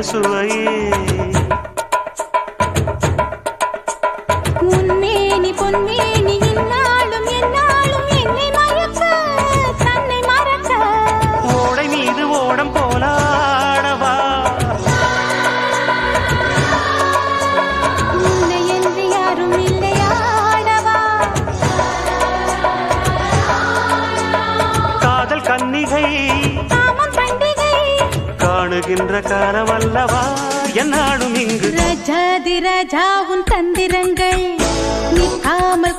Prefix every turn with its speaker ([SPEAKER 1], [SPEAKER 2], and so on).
[SPEAKER 1] சுவையே
[SPEAKER 2] உன்மேனி பொன்மேனி என்னாலும் என்னாலும் என்னை மயக்க தன்னை மறக்க
[SPEAKER 1] ஓடை மீது ஓடம் போலாடவா
[SPEAKER 2] உன்னை என்று யாரும் இல்லையாடவா
[SPEAKER 1] காதல் கன்னிகை
[SPEAKER 2] காமம் பண்டிகை
[SPEAKER 1] காணுகின்ற காலமல்லவா என்னாலும் இங்கு
[SPEAKER 2] ரஜாதி ராஜா உன் தந்திரங்கள் நிற்காமல்